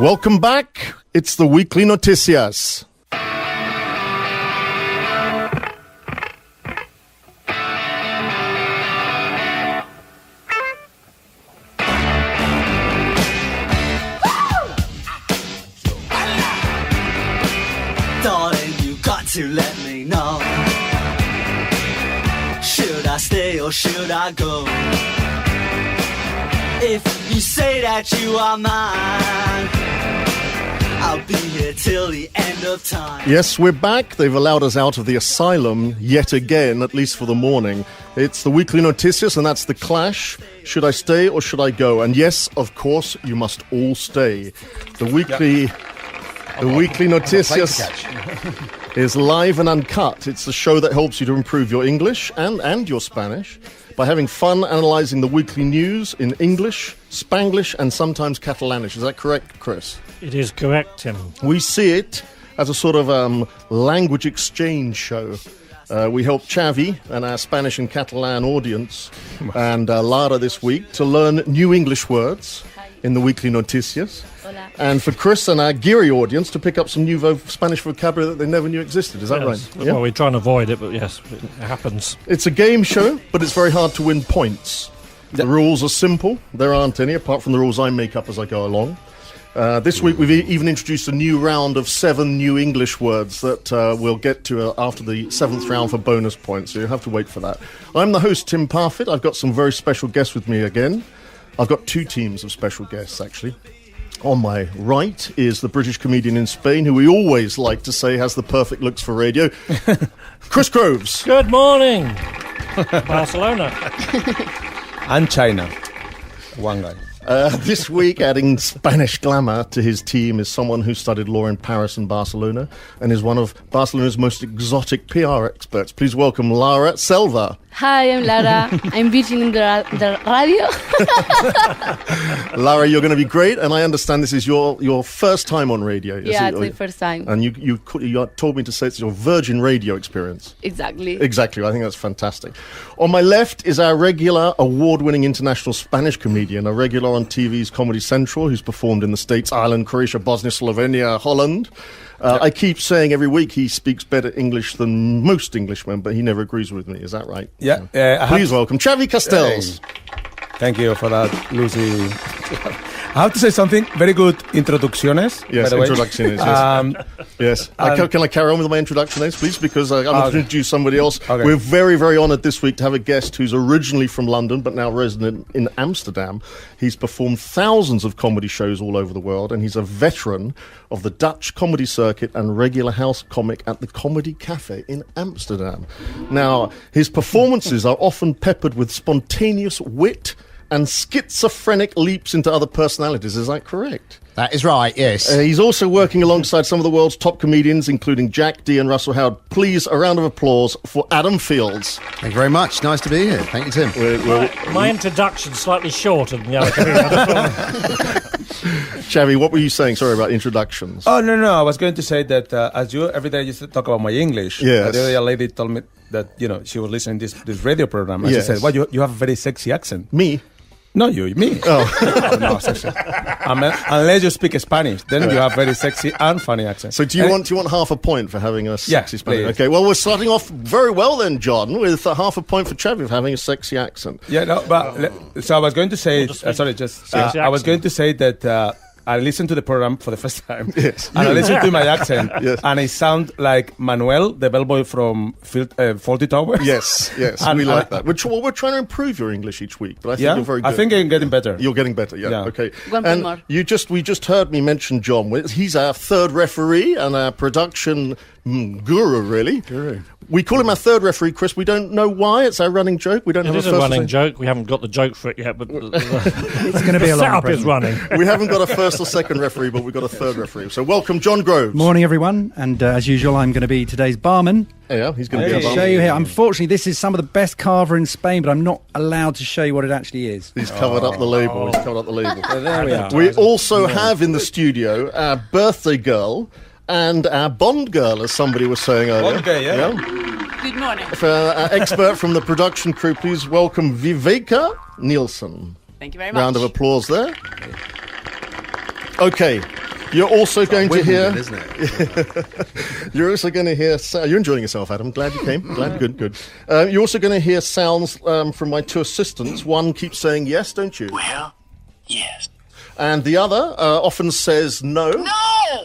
Welcome back. It's the weekly Noticias. Darling, you got to let me know. Should I stay or should I go? If you say that you are mine, I'll be here till the end of time. Yes, we're back. They've allowed us out of the asylum yet again, at least for the morning. It's the weekly Noticias, and that's the clash. Should I stay or should I go? And yes, of course, you must all stay. The weekly Noticias is live and uncut. It's the show that helps you to improve your English and your Spanish by having fun analysing the weekly news in English, Spanglish, and sometimes Catalanish. Is that correct, Chris? It is correct, Tim. We see it as a sort of language exchange show. We help Xavi and our Spanish and Catalan audience and Lara this week to learn new English words in the weekly Noticias. Hola. And for Chris and our Geary audience to pick up some new Spanish vocabulary that they never knew existed. Is that right? Yeah? Well, we try and avoid it, but yes, it happens. It's a game show, but it's very hard to win points. The rules are simple. There aren't any, apart from the rules I make up as I go along. This week we've even introduced a new round of 7 new English words that we'll get to after the 7th round for bonus points, so you'll have to wait for that. I'm the host, Tim Parfitt. I've got some very special guests with me again. I've got 2 teams of special guests, actually. On my right is the British comedian in Spain, who we always like to say has the perfect looks for radio, Chris Groves. Good morning, Barcelona. And China. One guy. This week, adding Spanish glamour to his team is someone who studied law in Paris and Barcelona and is one of Barcelona's most exotic PR experts. Please welcome Lara Selva. Hi, I'm Lara. I'm virgin in the radio. Lara, you're going to be great, and I understand this is your first time on radio. Yeah, it's my first time. And you told me to say it's your virgin radio experience. Exactly. Exactly. I think that's fantastic. On my left is our regular award-winning international Spanish comedian, a regular on TV's Comedy Central, who's performed in the States, Ireland, Croatia, Bosnia, Slovenia, Holland. I keep saying every week he speaks better English than most Englishmen, but he never agrees with me. Is that right? Yeah. Please welcome Xavi Castells. Thank you for that, Lucy. I have to say something. Very good introducciones. Yes, by the way. introducciones. Yes. Can I carry on with my introductions, please? Because I'm going to introduce somebody else. Okay. We're very, very honoured this week to have a guest who's originally from London but now resident in Amsterdam. He's performed thousands of comedy shows all over the world, and he's a veteran of the Dutch comedy circuit and regular house comic at the Comedy Cafe in Amsterdam. Now, his performances are often peppered with spontaneous wit and schizophrenic leaps into other personalities. Is that correct? That is right, yes. He's also working alongside some of the world's top comedians, including Jack Dee and Russell Howard. Please, a round of applause for Adam Fields. Thank you very much. Nice to be here. Thank you, Tim. My introduction's slightly shorter than the other comedians. Xavi, what were you saying? Sorry about introductions. Oh, no. I was going to say that as you every day used to talk about my English. Yes. The other day a lady told me that, she was listening to this radio program. And Yes. she said, well, you have a very sexy accent. Me? No, me. Oh. No, sexy. Unless you speak Spanish, then you have very sexy and funny accent. So do you want half a point for having a sexy Spanish? Please. Okay, well, we're starting off very well then, John, with half a point for Xavi for having a sexy accent. Yeah, no, but so I was going to say, I was going to say that I listened to the program for the first time. Yes. And I listened to my accent. Yes. And I sound like Manuel, the bellboy from Fawlty Towers. Yes, And we like that. We're trying to improve your English each week, but I think you're very good. I think I'm getting better. You're getting better, yeah. Okay. One point more. We just heard me mention John. He's our third referee and our production guru, really. Guru. We call him our third referee, Chris. We don't know why. It's our running joke. We don't have It is a a running joke. We haven't got the joke for it yet, but It's going to be a long setup is running. We haven't got a first or second referee, but we've got a third referee. So welcome, John Groves. Morning, everyone. And as usual, I'm going to be today's barman. Yeah, he's going to be I'll our show you here. Unfortunately, this is some of the best carver in Spain, but I'm not allowed to show you what it actually is. He's covered up the label. He's covered up the label. There we are. We also have in the studio our birthday girl and our Bond girl, as somebody was saying earlier. Bond girl, yeah. Good morning. For our expert from the production crew, please welcome Viveka Nielsen. Thank you very much. Round of applause there. Okay, you're also going to hear. Isn't it? You're also going to hear. You're enjoying yourself, Adam. Glad you came. Glad. Good. You're also going to hear sounds from my two assistants. One keeps saying yes, don't you? Well, yes. And the other often says no. No!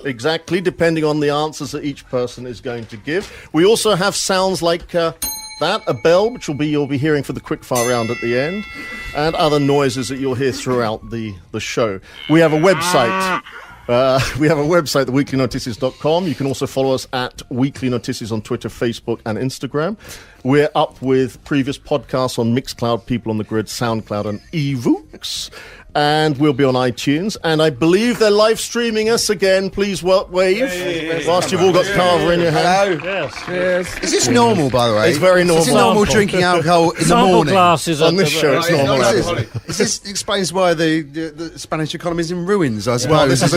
Exactly, depending on the answers that each person is going to give. We also have sounds like that, a bell, which you'll be hearing for the quickfire round at the end, and other noises that you'll hear throughout the show. We have a website. theweeklynoticias.com. You can also follow us at Weekly Noticias on Twitter, Facebook, and Instagram. We're up with previous podcasts on Mixcloud, People on the Grid, SoundCloud, and eVoox. And we'll be on iTunes. And I believe they're live streaming us again. Please wave whilst you've all got Carver in your hand. Hello. Yes. Is this normal, by the way? It's very normal. Is it normal drinking alcohol in the Sample morning? glasses On this show, it's normal. This explains why the Spanish economy is in ruins, I suppose. Says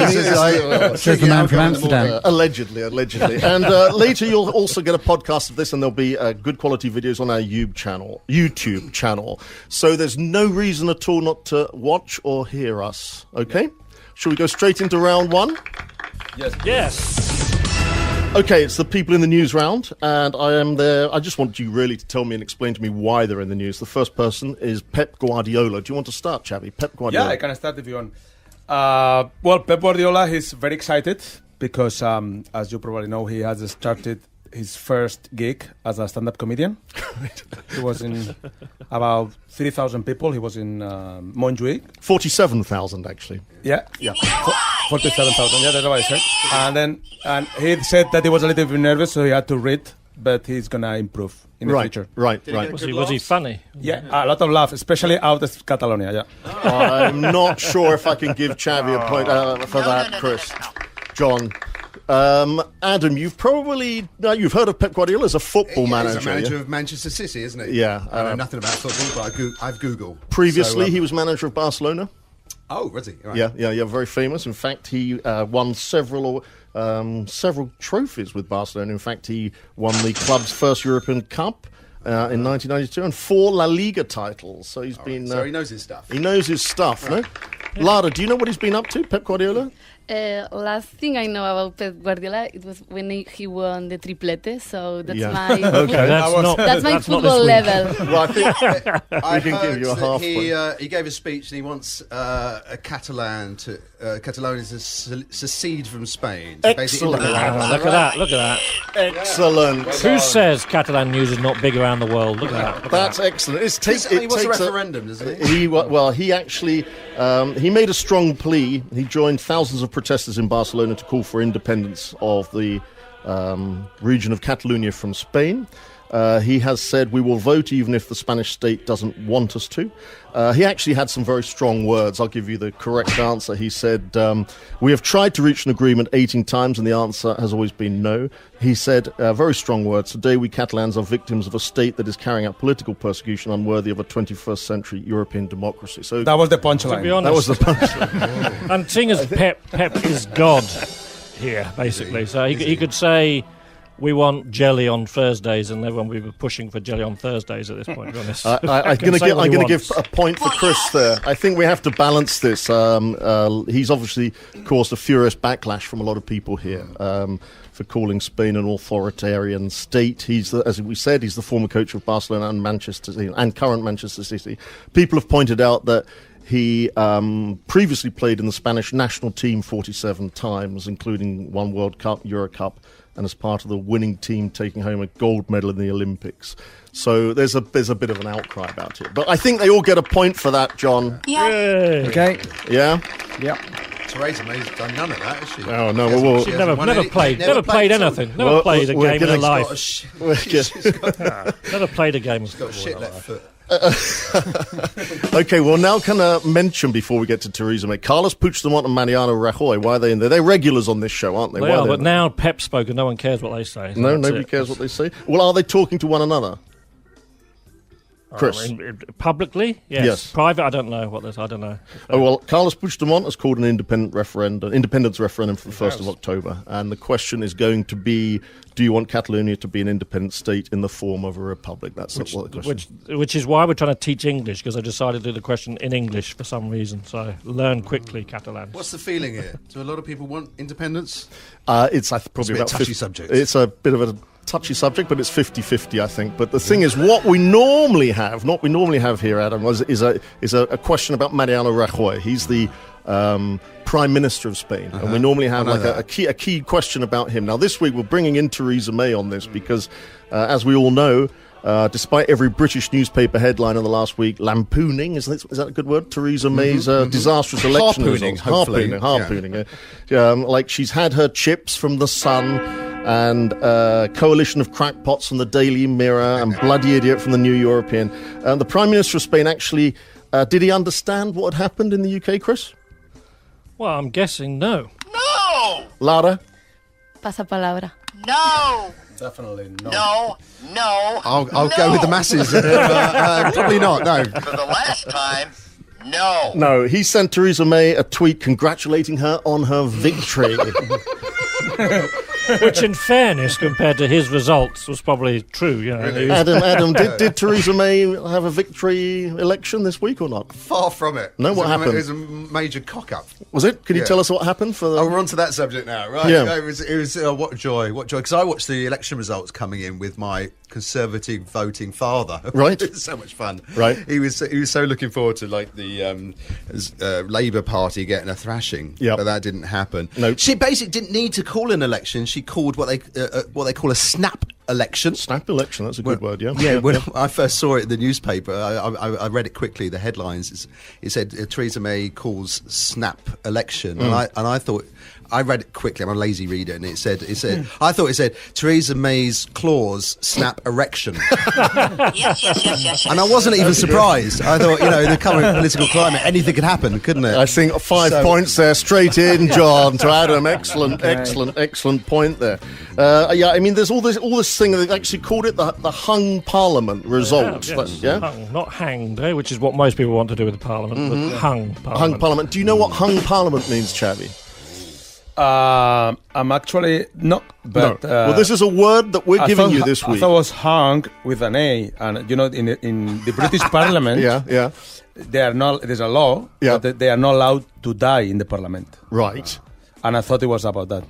Says the man from Amsterdam. Allegedly. And later you'll also get a podcast of this, and there'll be good quality videos on our YouTube channel. So there's no reason at all not to watch or hear us. Okay? Shall we go straight into round one? Yes. Okay, it's the people in the news round, and I am there. I just want you really to tell me and explain to me why they're in the news. The first person is Pep Guardiola. Do you want to start, Xavi? Pep Guardiola. Yeah, I can start if you want. Well, Pep Guardiola is very excited because, as you probably know, he has started his first gig as a stand-up comedian. He was in about 3,000 people. He was in Montjuic. 47,000, actually. Yeah. 47,000. Yeah, that's what I said. And he said that he was a little bit nervous, so he had to read, but he's gonna improve in the future. Right. Was he funny? Yeah, a lot of laugh, especially out of Catalonia. Yeah. I'm not sure if I can give Xavi a point for that, Chris. John. Adam, you've you've heard of Pep Guardiola as a football manager. He's a manager of Manchester City, isn't he? Yeah. I know nothing about football, but I've Googled. Previously, he was manager of Barcelona. Oh, was he? Right. Yeah, very famous. In fact, he won several trophies with Barcelona. In fact, he won the club's first European Cup in 1992 and 4 La Liga titles. So he's been. So he knows his stuff. He knows his stuff, no? Lara, do you know what he's been up to, Pep Guardiola? Last thing I know about Pep Guardiola, it was when he won the triplete. So that's my Okay, that's my football level. Well, I think I we can give you a half point. He gave a speech and he wants Catalonia to secede from Spain. So Excellent. Look at that. Excellent. Who says Catalan news is not big around the world? Look at that. That's excellent. He wants a referendum, doesn't he? He actually he made a strong plea. He joined thousands of protesters in Barcelona to call for independence of the region of Catalonia from Spain. He has said, we will vote even if the Spanish state doesn't want us to. He actually had some very strong words. I'll give you the correct answer. He said, we have tried to reach an agreement 18 times and the answer has always been no. He said, very strong words, today we Catalans are victims of a state that is carrying out political persecution unworthy of a 21st century European democracy. So That was the punchline. To be honest, that was the punchline. and seeing as Pep is God here, basically. So he could say, we want jelly on Thursdays, and everyone will be pushing for jelly on Thursdays at this point, to be honest. I'm going to give a point for Chris there. I think we have to balance this. He's obviously caused a furious backlash from a lot of people here for calling Spain an authoritarian state. As we said, he's the former coach of Barcelona and Manchester City, and current Manchester City. People have pointed out that he previously played in the Spanish national team 47 times, including one World Cup, Euro Cup, and as part of the winning team taking home a gold medal in the Olympics. So there's a bit of an outcry about it. But I think they all get a point for that, John. Yeah. Okay. Yeah? Yep. Theresa May's done none of that, has she? Oh, no. Well, She never hasn't won played anything. Never played a game in her life. Never played a game. She's got a shit left foot. Okay, well, now can I mention before we get to Theresa May, Carlos Puigdemont and Mariano Rajoy, why are they in there? They're regulars on this show, aren't they? They are, but now Pep spoke and no one cares what they say. So no, nobody cares what they say. Well, are they talking to one another? Chris. Publicly? Yes. Private, I don't know what this. I don't know. Oh, well, Carlos Puigdemont has called an independence referendum for the 1st of October. And the question is going to be, do you want Catalonia to be an independent state in the form of a republic? That's what the question which is why we're trying to teach English, because I decided to do the question in English for some reason. So learn quickly Catalan. What's the feeling here? Do a lot of people want independence? It's It's probably a bit about touchy subject. It's a bit of a touchy subject, but it's 50-50, I think. But the thing is, what we normally have here, Adam, is a question about Mariano Rajoy. He's the Prime Minister of Spain, and we normally have a key question about him. Now, this week we're bringing in Theresa May on this because, as we all know, despite every British newspaper headline in the last week lampooning, is that a good word? Theresa May's disastrous election results. Harpooning. Like she's had her chips from The Sun and Coalition of Crackpots from the Daily Mirror and Bloody Idiot from the New European. The Prime Minister of Spain actually, did he understand what had happened in the UK, Chris? Well, I'm guessing no. No! Lara? Pasapalabra. No! Definitely no. No! I'll go with the masses. Probably not, no. For the last time, no. No, he sent Theresa May a tweet congratulating her on her victory. Which, in fairness, compared to his results, was probably true. You know, Adam, did Theresa May have a victory election this week or not? Far from it. No, what happened? It was a major cock-up. Was it? Can you tell us what happened for the... Oh, we're on to that subject now, right? Yeah. It was what joy. Because I watched the election results coming in with my Conservative voting father. Right. It was so much fun. Right. He was so looking forward to like the Labour Party getting a thrashing. Yep. But that didn't happen. No. She basically didn't need to call an election. She called what they call a snap election. Snap election, that's a good word, yeah. Yeah, when I first saw it in the newspaper, I read it quickly, the headlines. It said Theresa May calls snap election. And I thought, I read it quickly, I'm a lazy reader, and it said I thought it said Theresa May's clause snap erection. Yes. And I wasn't even surprised. I thought, in the current political climate, anything could happen, couldn't it? I think 5 points there, straight in, John, to Adam. Excellent point there. I mean, there's all this thing, they've actually called it the hung parliament result. Yes. Yeah? Hung, not hanged, which is what most people want to do with the parliament, but hung parliament. Hung parliament. Do you know what hung parliament means, Chavi? I'm actually not, but no. Well, this is a word that we're giving you this week. I thought it was hung with an A, and in the British Parliament, yeah, there's a law that they are not allowed to die in the Parliament. Right. And I thought it was about that.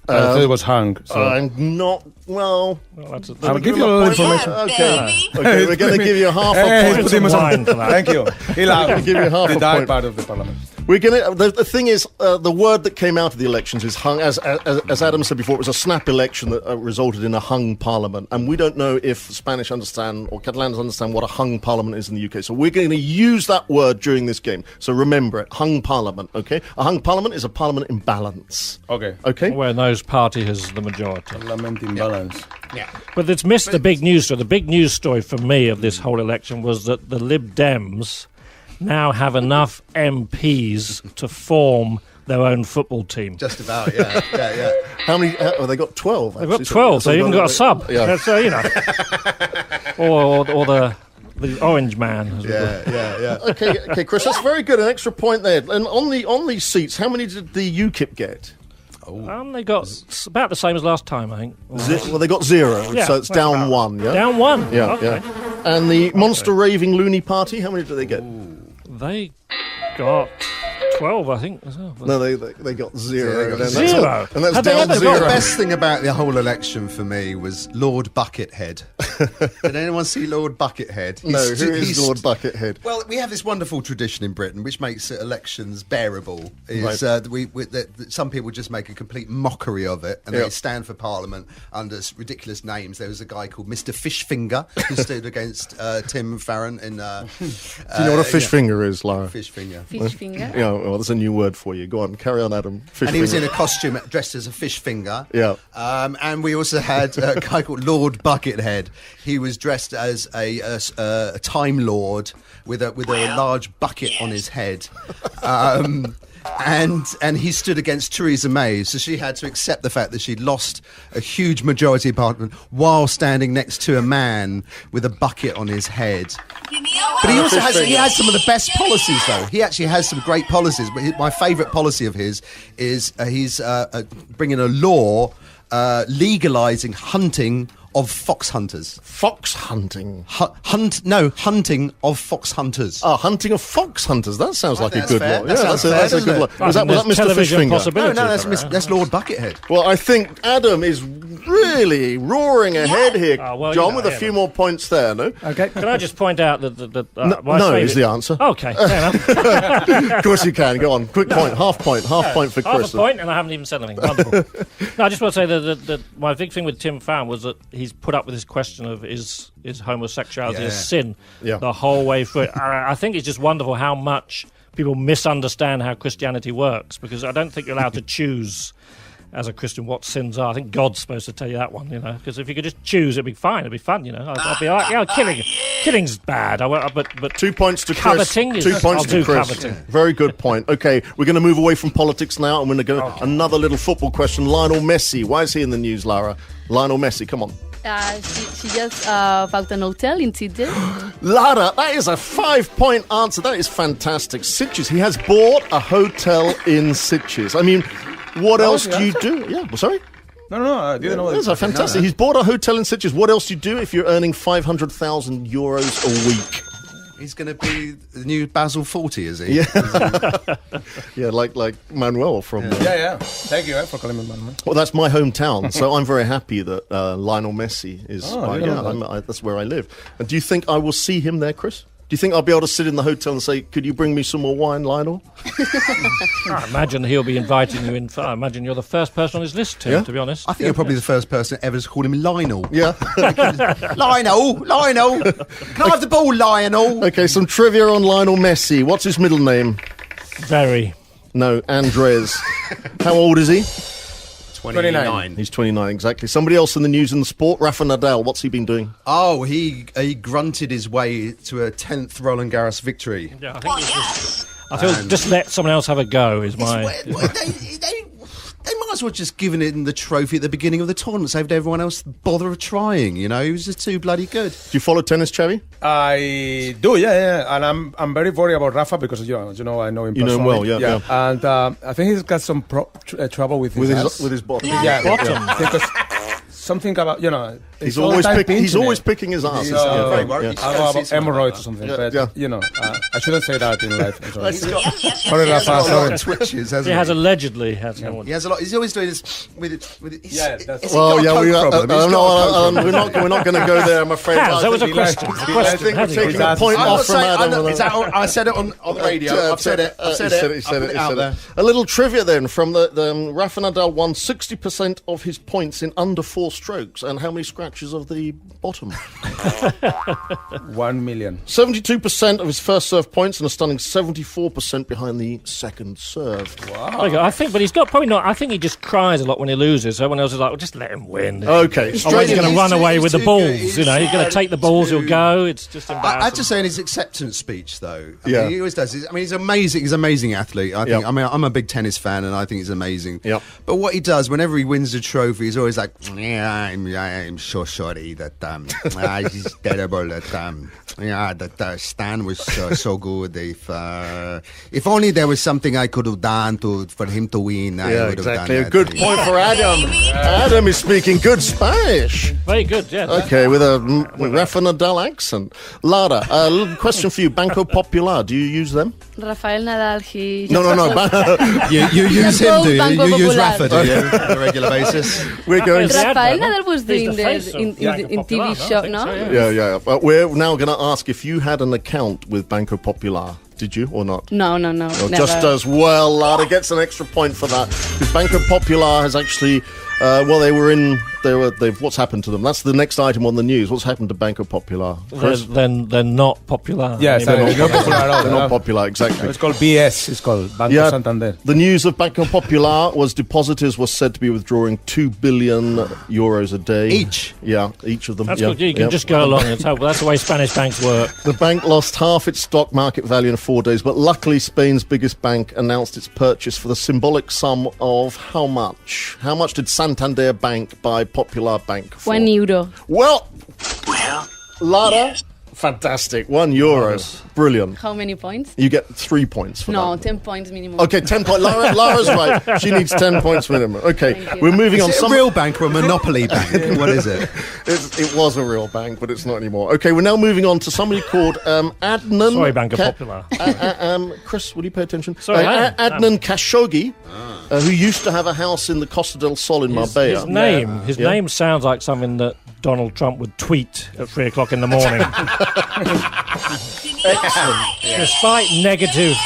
I thought it was hung. So. I'm not. Well, I'll give you a little information. Okay, we're going to give you half a point. Put wine for that. Thank you. We'll give you half the a die point. part of the Parliament. We're going to. The thing is, the word that came out of the elections is hung. As Adam said before, it was a snap election that resulted in a hung parliament, and we don't know if Spanish understand or Catalans understand what a hung parliament is in the UK. So we're going to use that word during this game. So remember it, hung parliament. Okay, a hung parliament is a parliament in balance. Okay. Where no party has the majority. Parliament in balance. Yeah. But it's missed the big news story. The big news story for me of this whole election was that the Lib Dems now have enough MPs to form their own football team. Just about, yeah. How many? They got 12. They've got 12, so they even got a sub. Yeah. So, or the orange man. Yeah. Okay, Chris, that's very good. An extra point there. And on these seats, how many did the UKIP get? They got about the same as last time, I think. Well, they got 0, so it's down 1. Yeah. Down 1. Yeah, okay. yeah. And the monster raving loony party, how many did they get? They got 12, I think, as well. No, they got 0. They got 0. And that's Have they down ever 0. The best thing about the whole election for me was Lord Buckethead. Did anyone see Lord Buckethead? No, who is Lord Buckethead? Well, we have this wonderful tradition in Britain which makes elections bearable. Is Right. that some people just make a complete mockery of it, and Yeah. they stand for Parliament under ridiculous names. There was a guy called Mr. Fishfinger who stood against Tim Farron in. Do you know what a fish finger is, Lara? Fishfinger. Fish finger. Yeah, well, there's a new word for you. Go on, carry on, Adam. Fish And he was finger. in a costume dressed as a fish finger. Yeah. And we also had a guy called Lord Buckethead. He was dressed as a Time Lord with a large bucket on his head. and he stood against Theresa May, so she had to accept the fact that she'd lost a huge majority of Parliament while standing next to a man with a bucket on his head. But he also has some of the best policies, though. He actually has some great policies. But my favourite policy of his is he's bringing a law legalising hunting of fox hunters. Fox hunting? Hunting of fox hunters. Oh, hunting of fox hunters. That sounds like a that's good fair. law. That sounds fair, that's a doesn't good law. it? Was that Mr. television Fishfinger? possibility. No, that's Lord Buckethead. Well, I think Adam is really roaring ahead here, well, John, you know, with a few more points there, no? Okay. Can I just point out that No is the answer. Okay, fair enough. Of course you can. Go on. Quick point. Half point for Half Chris. a point, and I haven't even said anything. Wonderful. No, I just want to say that my big thing with Tim Fan was that he's put up with this question of is homosexuality a sin the whole way through. I think it's just wonderful how much people misunderstand how Christianity works, because I don't think you're allowed to choose as a Christian what sins are. I think God's supposed to tell you that one, because if you could just choose, it'd be fine, it'd be fun, I'd be like, killing's bad, but 2 points to Chris. coveting is, 2 points I'll to do Chris. coveting. Very good point. Okay, we're going to move away from politics now, and we're going to go another little football question. Lionel Messi. Why is he in the news, Lara? Lionel Messi, come on. She just found an hotel in Sydney. Lara, that is a 5-point answer. That is fantastic. Sitges. He has bought a hotel in Sitges. I mean, what else do you do? Yeah, well, sorry? No, I didn't know that. That's fantastic. He's bought a hotel in Sitges. What else do you do if you're earning 500,000 euros a week? He's going to be the new Basil 40, is he? Yeah, yeah, like Manuel from. Yeah. Thank you for calling me Manuel. Well, that's my hometown, so I'm very happy that Lionel Messi is. That's where I live. And do you think I will see him there, Chris? Do you think I'll be able to sit in the hotel and say, "Could you bring me some more wine, Lionel?" I imagine he'll be inviting you in. I imagine you're the first person on his list, Tim, to be honest. I think you're probably the first person ever to call him Lionel. Yeah. Lionel! Can I have the ball, Lionel? Okay, some trivia on Lionel Messi. What's his middle name? Very. No, Andres. How old is he? 29. He's 29, exactly. Somebody else in the news in the sport, Rafa Nadal, what's he been doing? Oh, he grunted his way to a 10th Roland Garros victory. Yeah, I feel just let someone else have a go is my... They might as well just given him the trophy at the beginning of the tournament, saved everyone else the bother of trying, He was just too bloody good. Do you follow tennis, Xavi? I do, yeah. And I'm very worried about Rafa because, I know him personally. You know him well, yeah. And I think he's got some trouble with his ass. With his bottom. Yeah. Bottom. Because something about, He's always picking his ass. very worried. I don't know about hemorrhoids or something, but, I shouldn't say that in life. I'm sorry. Sorry, Rafa, sorry. Twitches, hasn't He has allegedly has He has a lot. He's always doing this with it. that's... We're not going to go there, I'm afraid. That was a question. I think we're taking a point off from Adam. I said it on the radio. I've said it. I've said it out there. A little trivia then from the Rafa Nadal won 60% of his points in under 4 strokes. And how many scratches of the bottom? 1 million. 72% of his first serve points and a stunning 74% behind the second serve. Wow. I think he just cries a lot when he loses. So everyone else is like, well, just let him win. Okay. He's going to run away with the balls. He's going to take the balls, he'll go. It's just embarrassing. I have to say, in his acceptance speech, though, I Yeah. mean, he always does. He's amazing. He's an amazing athlete. I think. Yep. I mean, I'm a big tennis fan, and I think he's amazing. Yep. But what he does whenever he wins a trophy, he's always like, "Yeah, I'm so sorry that it's terrible that Stan was so good. If only there was something I could have done for him to win, I would have done A that." good point for Adam. Adam is speaking good Spanish. Very good, yeah. Okay, with a Rafa Nadal accent. Lara, a little question for you. Banco Popular, do you use them? Rafael Nadal, he... No. You use him, do you? Banco You use Popular. Rafa, do you, on a regular basis? We're going. Rafael Nadal was doing the face in of Banco TV Popular, show, I think no? so, Yeah. But we're now going to ask if you had an account with Banco Popular. Did you or not? No, Oh, never. just as well. Lara gets an extra point for that. Because Banco Popular has actually Well, what's happened to them? That's the next item on the news. What's happened to Banco Popular? They're not popular. Yes, they're not popular at all. They're not popular, exactly. It's called BS. It's called Banco Santander. The news of Banco Popular was depositors were said to be withdrawing 2 billion euros a day. Each? Yeah, each of them. That's good. You can just go along. That's the way Spanish banks work. The bank lost half its stock market value in 4 days, but luckily Spain's biggest bank announced its purchase for the symbolic sum of how much? How much did Santander Bank buy Popular Bank for? €1. Well, Lara, fantastic. €1. Brilliant. How many points? You get 3 points for No, that. 10 points minimum. Okay, 10 points. Lara's right. She needs 10 points minimum. Okay, Thank you. we're moving on. Is it a real bank or a monopoly bank? What is it? It was a real bank, but it's not anymore. Okay, we're now moving on to somebody called Adnan. Sorry, Banco Popular. Chris, will you pay attention? Sorry, Adnan Khashoggi, who used to have a house in the Costa del Sol in Marbella. His name sounds like something that Donald Trump would tweet at 3 o'clock in the morning. Excellent. Despite negative.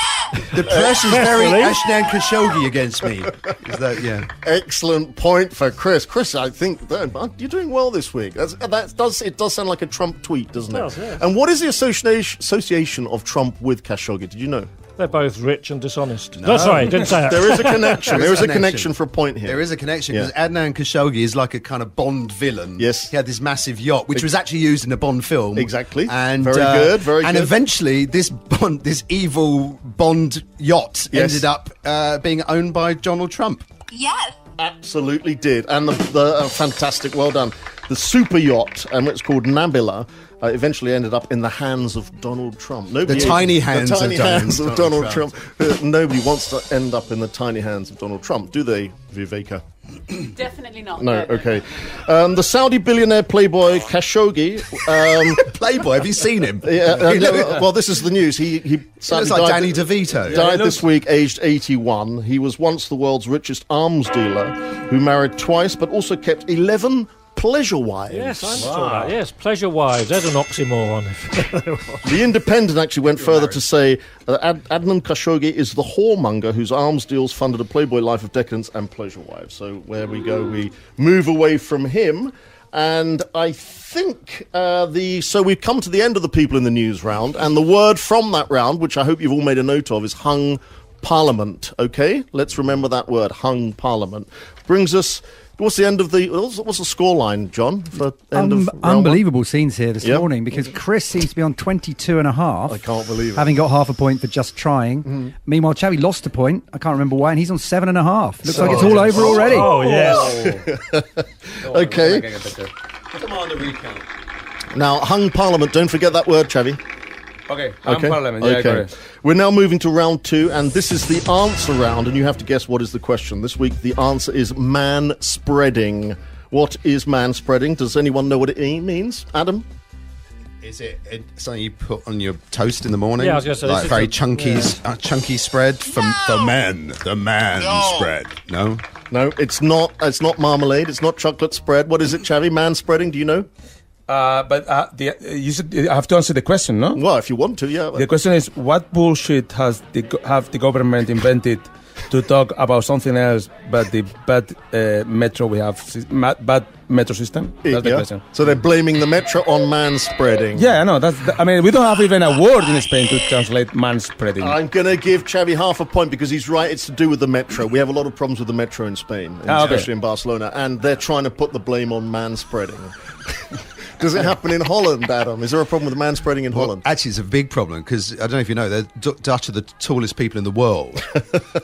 The press is very Adnan Khashoggi against me. Is that, yeah? Excellent point for Chris. Chris, I think you're doing well this week. It does sound like a Trump tweet, doesn't it? Does, yeah. And what is the association of Trump with Khashoggi? Did you know? They're both rich and dishonest. No, sorry, didn't say that. There is a connection. There is a connection for a point here. There is a connection because Adnan Khashoggi is like a kind of Bond villain. Yes. He had this massive yacht, which was actually used in a Bond film. Exactly. And, very good. And eventually, this evil Bond yacht ended up being owned by Donald Trump. Yes. Absolutely did. And the fantastic, well done. The super yacht, and it's called Nabila, eventually ended up in the hands of Donald Trump. The tiny hands of Donald Trump. Nobody wants to end up in the tiny hands of Donald Trump, do they, Viveka? Definitely not. No, okay. The Saudi billionaire playboy Khashoggi. Playboy, have you seen him? Well, this is the news. He looks like Danny DeVito. Died this week, aged 81. He was once the world's richest arms dealer who married twice, but also kept 11 pleasure wives. Yes, I saw that. Yes, pleasure wives. There's an oxymoron. The Independent actually went further to say Adnan Khashoggi is the whoremonger whose arms deals funded a Playboy life of decadence and pleasure wives. So there we go. We move away from him. And I think so we've come to the end of the People in the News round. And the word from that round, which I hope you've all made a note of, is hung parliament. Okay? Let's remember that word, hung parliament. Brings us... What's the scoreline, John? For end of unbelievable scenes here this morning because Chris seems to be on 22.5. I can't believe it. Having got half a point for just trying. Mm-hmm. Meanwhile, Chavi lost a point. I can't remember why, and he's on 7.5. Looks like it's all over already. Oh, yes. Okay. Demand a recount. Now, hung parliament, don't forget that word, Chavi. Okay, Parliament. Yeah, okay. We're now moving to round 2, and this is the answer round, and you have to guess what is the question. This week, the answer is man-spreading. What is man-spreading? Does anyone know what it means? Adam? Is it something you put on your toast in the morning? Yeah, I was going to say. Like very chunky spread for men. The man spread. No? No, it's not. It's not marmalade. It's not chocolate spread. What is it, Chavi? Man-spreading, do you know? You said I have to answer the question, no? Well, if you want to, yeah. The question is, what bullshit have the government invented to talk about something else but the bad metro we have, bad metro system? That's the question. So they're blaming the metro on man-spreading. Yeah, no, we don't have even a word in Spain to translate man-spreading. I'm going to give Xavi half a point because he's right. It's to do with the metro. We have a lot of problems with the metro in Spain, especially in Barcelona, and they're trying to put the blame on man-spreading. Does it happen in Holland, Adam? Is there a problem with man-spreading in Holland? Actually, it's a big problem because, I don't know if you know, Dutch are the tallest people in the world.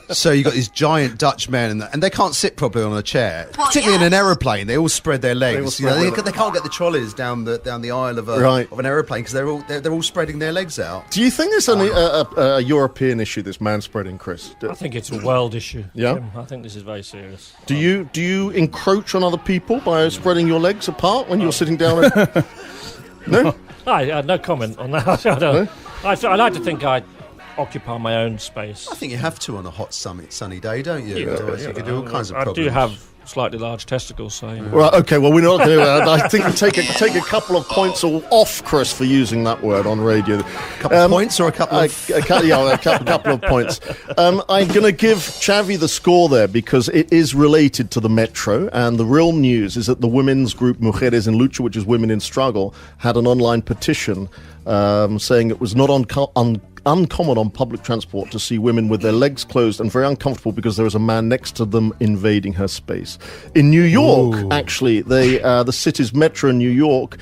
So you've got these giant Dutch men and they can't sit properly on a chair. Particularly in an aeroplane, they all spread their legs. They can't get the trolleys down the aisle of an aeroplane because they're all spreading their legs out. Do you think it's only a European issue, this man-spreading, Chris? I think it's a world issue. Yeah? Tim. I think this is very serious. Do you encroach on other people by spreading your legs apart when you're sitting down? No? No comment on that. I like to think I occupy my own space. I think you have to on a hot, sunny day, don't you? Yeah, Otherwise you could do all kinds of problems. I do have slightly large testicles. So, Right, okay, well, we're not going to... I think we take a couple of points off Chris for using that word on radio. A couple of points or a couple of... a couple of points. I'm going to give Xavi the score there because it is related to the Metro, and the real news is that the women's group Mujeres en Lucha, which is Women in Struggle, had an online petition saying it was not uncommon on public transport to see women with their legs closed and very uncomfortable because there is a man next to them invading her space. In New York, actually, the city's Metro in New York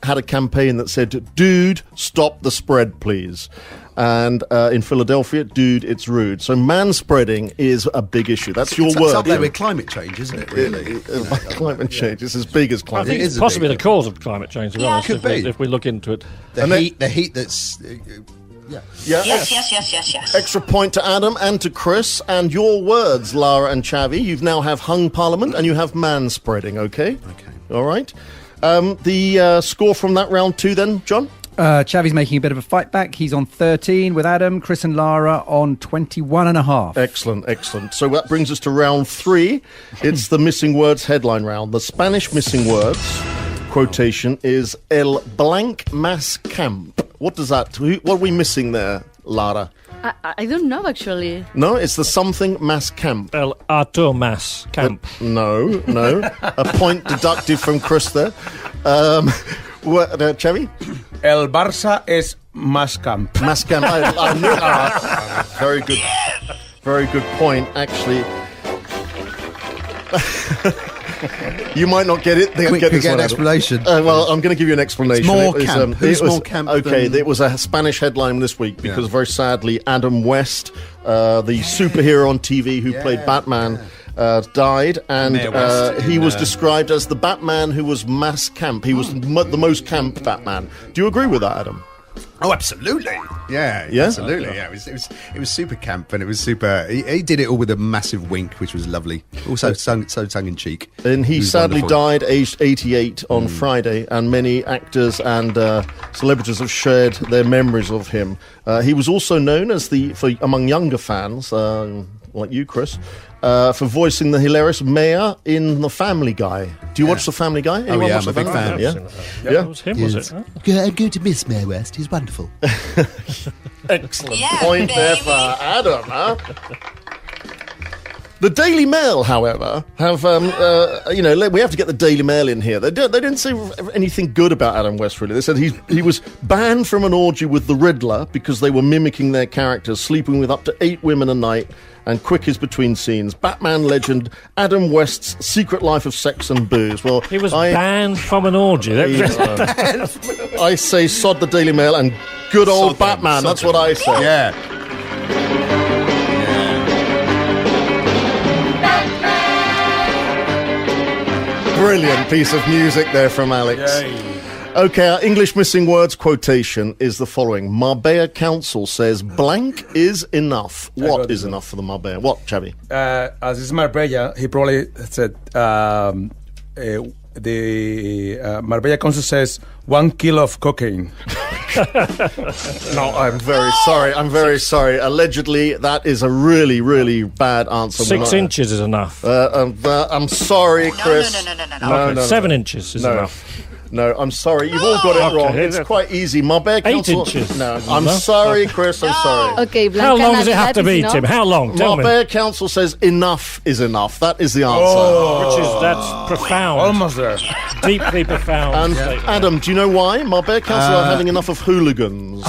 had a campaign that said, "Dude, stop the spread, please." And in Philadelphia, "Dude, it's rude." So manspreading is a big issue. That's your word. It's up there with climate change, isn't it, really? Climate change is as big as I climate think change. it's possibly the cause of climate change, to be honest, could be. if we look into it. The heat that's... Yeah. Yes. Extra point to Adam and to Chris. And your words, Lara and Xavi. You now have hung Parliament and you have manspreading, okay? Okay. All right. The score from that round 2 then, John? Xavi's making a bit of a fight back. He's on 13 with Adam. Chris and Lara on 21.5. Excellent. So that brings us to round 3. It's the missing words headline round. The Spanish missing words quotation is El Blanc Mas Camp. What does that... What are we missing there, Lara? I don't know, actually. No, it's the something Mas Camp. El Arto Mas Camp. No. A point deducted from Chris there. Xavi? El Barça es más camp. Mas Camp. I knew that. Very good. Very good point, actually. You might not get it. Get an explanation. Well, I'm going to give you an explanation. It's more camp. Who's more camp? Okay, it was a Spanish headline this week because very sadly Adam West, the superhero on TV who played Batman, died, and he was described as the Batman who was mass camp. He was the most camp Batman. Do you agree with that, Adam? Oh, absolutely. Yeah? Absolutely. Yeah, it was super camp, and it was super. He did it all with a massive wink, which was lovely. Also, so tongue in cheek. And he sadly died, aged 88, on Friday. And many actors and celebrities have shared their memories of him. He was also known as among younger fans, like you, Chris, for voicing the hilarious mayor in The Family Guy. Do you watch The Family Guy? Anyone watch I'm a big fan. Yeah. It was him, was it? Huh? I'm going to miss Mayor West. He's wonderful. Excellent point there for Adam, huh? The Daily Mail, however, have, we have to get the Daily Mail in here. They didn't say anything good about Adam West, really. They said he was banned from an orgy with the Riddler because they were mimicking their characters, sleeping with up to 8 women a night, and quickies between scenes. Batman legend Adam West's secret life of sex and booze. Well, He was banned from an orgy. I say sod the Daily Mail and good old Batman. That's what I say. Yeah. Brilliant piece of music there from Alex. Yay. Okay, our English missing words quotation is the following. Marbella Council says blank is enough. What is enough for the Marbella? What, Xavi? As is Marbella, he probably said the Marbella Council says 1 kilo of cocaine. No, I'm very sorry. Allegedly, that is a really, really bad answer. 6 inches is enough. I'm sorry, Chris. No. 7 inches is enough. No, I'm sorry. You've all got it wrong. Okay. It's quite easy. Marbella 8 Council... inches. No, I'm sorry, Chris. I'm sorry. Okay, Blanca, How long does it have to that is be, enough. Tim? How long? Tell me. Marbella Council says enough is enough. That is the answer. That's profound. Almost there. Deeply profound. And statement. Adam, do you know why? Marbella Council are having enough of hooligans.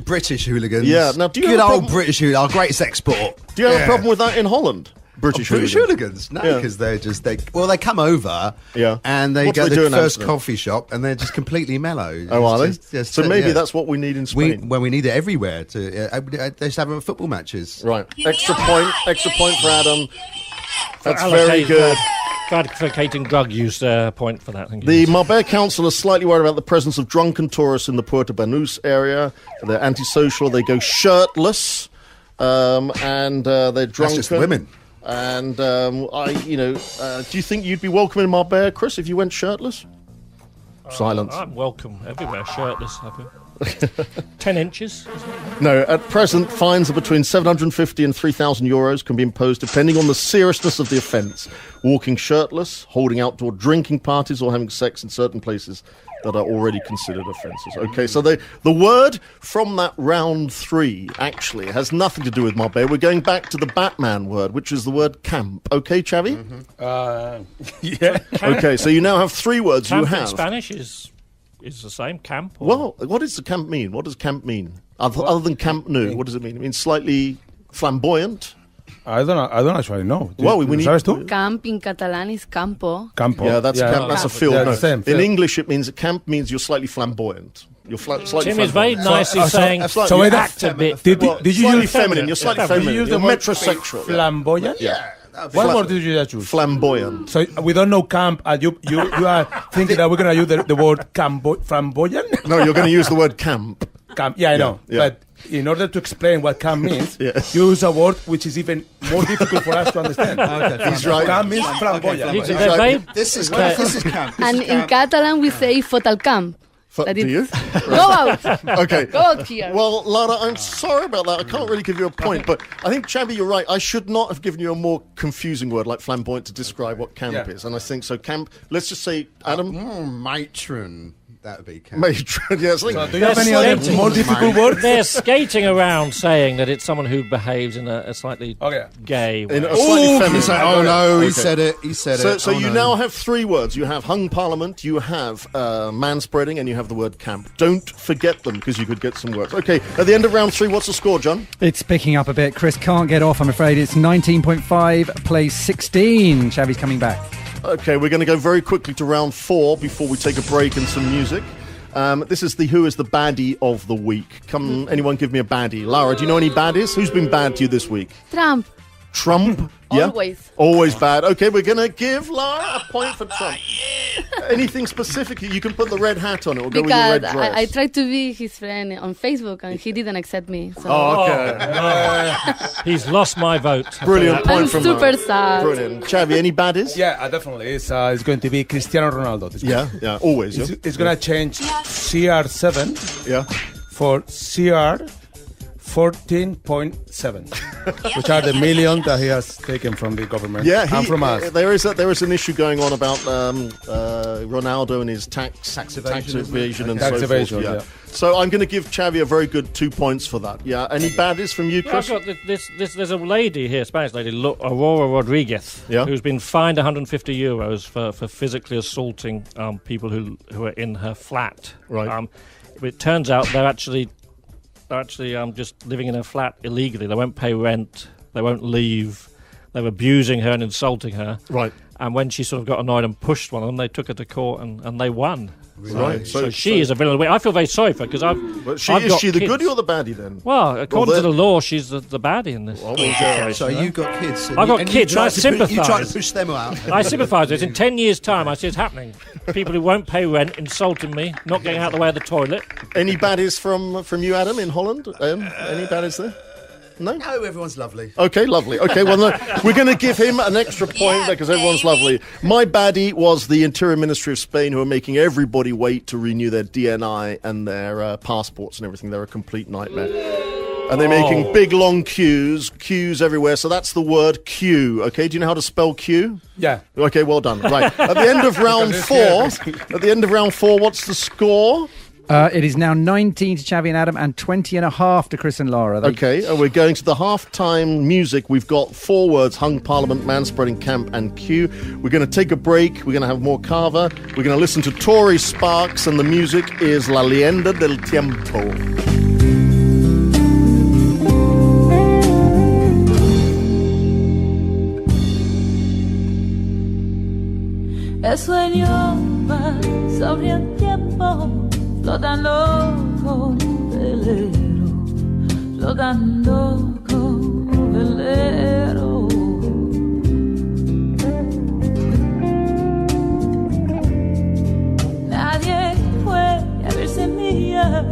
British hooligans. Yeah, now do you Good have a old problem- British hooligans, our greatest export. Do you have a problem with that in Holland? British hooligans? No, Yeah. because they come over and they What do go they to do the in first Amsterdam? coffee shop and they're just completely mellow. Oh, are they? Just, So maybe yeah. that's what we need in Spain. We need it everywhere. They just have football matches. Right. Extra point for Adam. That's For very good. For advocating drug use, point for that. Thank you. The Marbella Council are slightly worried about the presence of drunken tourists in the Puerto Banús area. They're antisocial. They go shirtless, and they're drunken. That's just women. And do you think you'd be welcome in Marbella, Chris, if you went shirtless? Silence. I'm welcome everywhere, shirtless. I think. 10 inches. No, at present, fines are between 750 and 3,000 euros can be imposed depending on the seriousness of the offence. Walking shirtless, holding outdoor drinking parties, or having sex in certain places that are already considered offences. Okay, so the word from that round 3 actually has nothing to do with Marbella. We're going back to the Batman word, which is the word camp. Okay, Xavi? Yeah. Okay, so you now have 3 words. Camp you in have. Spanish is the same, camp. Or? Well, what does the camp mean? What does camp mean? Other than Camp Nou, what does it mean? It means slightly flamboyant. I don't actually know. Well, we need- ¿Sabes tú? Camp in Catalan is campo. Campo. Yeah, that's camp. That's a field. Yeah, No. the same, In field. English, it means camp means you're slightly flamboyant. You're slightly Tim is very flamboyant. nicely saying so wait, act a bit. Did you Slightly use feminine. You're slightly Did you feminine. use You're the word metrosexual. flamboyant? Yeah. What word did you choose? Flamboyant. So we don't know camp, and you are thinking that we're going to use the word flamboyant? No, you're going to use the word camp. Camp, yeah, I know. yeah. But in order to explain what camp means, Yes. use a word which is even more difficult for us to understand. He's right. Camp means flamboyant. They're very- This is camp. And in Catalan, we say fot al camp. That Do it's- you? Go out. Okay. Go out here. Well, Lara, I'm sorry about that. I can't really give you a point, but I think, Xavi, you're right. I should not have given you a more confusing word like flamboyant to describe what camp Yeah. is. And I think so. Camp, let's just say, Adam, Matron. That would be camp. matron. Yes, I think Do you have any other skating. more difficult words? They're skating around saying that it's someone who behaves in a slightly Okay. gay way. in a slightly feminine. Oh no, he Okay. said it. He said it. So Oh, you no. now have 3 words. You have hung parliament, you have manspreading, and you have the word camp. Don't forget them because you could get some words. Okay, at the end of round 3, what's the score, John? It's picking up a bit. Chris can't get off, I'm afraid. It's 19.5, plays 16. Xavi's coming back. Okay, we're going to go very quickly to round 4 before we take a break and some music. This is the Who is the Baddie of the Week. Come, anyone give me a baddie. Lara, do you know any baddies? Who's been bad to you this week? Trump. Trump? Yeah? Always. Always bad. Okay, we're going to give Lara a point for Trump. Anything specific? You can put the red hat on it or go with your Because red dress. I tried to be his friend on Facebook and he didn't accept me. So Oh, okay. He's lost my vote. Brilliant point I'm from super Lara. sad. Brilliant. Xavi, any baddies? Yeah, definitely. It's going to be Cristiano Ronaldo. This Yeah, yeah, always. Yeah. It's going to change CR7 Yeah. for CR 14.7, which are the million that he has taken from the government Yeah, and from us. there is an issue going on about Ronaldo and his tax evasion and Tax so evasion, forth. yeah. So I'm going to give Xavi a very good 2 points for that. Yeah. Any baddies from you, Yeah, I've Chris? got this. There's a lady here, Spanish lady, Aurora Rodriguez, Yeah. who's been fined 150 euros for physically assaulting people who are in her flat. Right. But it turns out they're actually just living in her flat illegally. They won't pay rent. They won't leave. They're abusing her and insulting her. Right. And when she sort of got annoyed and pushed one of them, they took her to court and they won. Right. So she is a villain. I feel very sorry for her because But I've is got she the kids. goodie or the baddie then? Well, according Well, to the law, she's the baddie in this. Oh, well, So you've got kids. I've got and kids, You I try to sympathise. push them out. I sympathise with it. In 10 years' time, I see it's happening. People who won't pay rent, insulting me, not getting out of the way of the toilet. Any baddies from you, Adam, in Holland? Any baddies there? No? No, everyone's lovely. Okay, lovely. Okay, well, no, we're going to give him an extra point because everyone's lovely. My baddie was the Interior Ministry of Spain, who are making everybody wait to renew their DNI and their passports and everything. They're a complete nightmare. And they're making big, long queues everywhere. So that's the word queue. Okay, do you know how to spell queue? Yeah. Okay, well done. Right. At the end of round 4, what's the score? It is now 19 to Xavi and Adam and 20.5 to Chris and Lara. Okay, and we're going to the half-time music. We've got 4 words: hung parliament, manspreading, camp, and queue. We're going to take a break. We're going to have more Carver. We're going to listen to Tory Sparks, and the music is La Leyenda del Tiempo. Sueño más sobre el tiempo, flotando con velero, flotando con velero. Nadie puede abrir semillas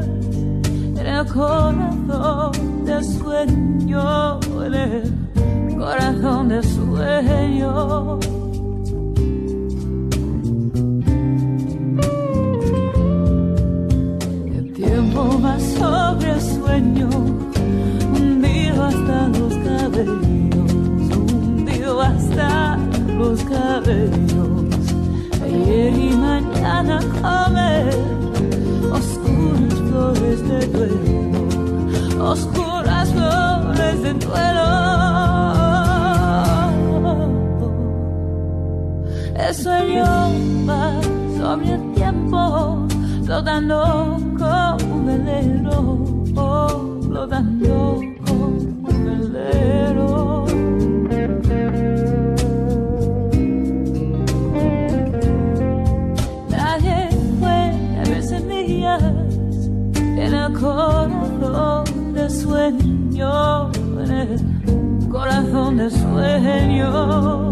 en el corazón de sueño, en el corazón de sueño. coma sobre el sueño, hundido hasta los cabellos, hundido hasta los cabellos. Ayer y mañana comer oscuras flores de duelo, oscuras flores de duelo. El sueño va sobre el tiempo, flotando como un velero, flotando como un velero. Nadie fue a ver semillas en el corazón del sueño, en el corazón del sueño.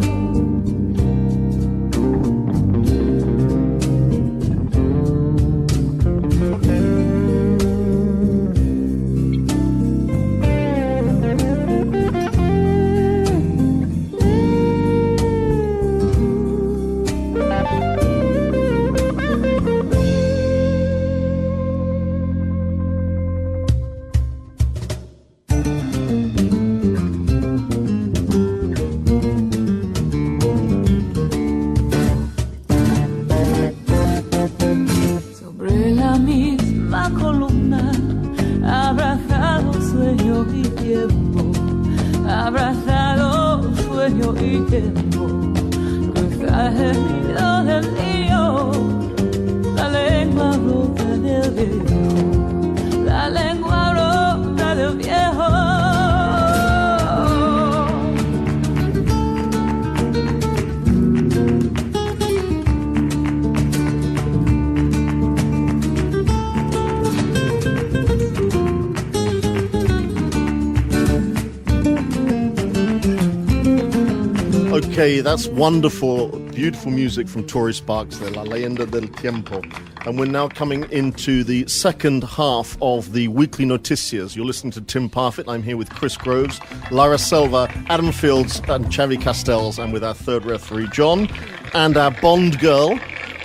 Okay, that's wonderful, beautiful music from Tori Sparks there, La Leyenda del Tiempo. And we're now coming into the second half of the weekly Noticias. You're listening to Tim Parfitt. I'm here with Chris Groves, Lara Selva, Adam Fields, and Xavi Castells, and with our third referee, John, and our Bond girl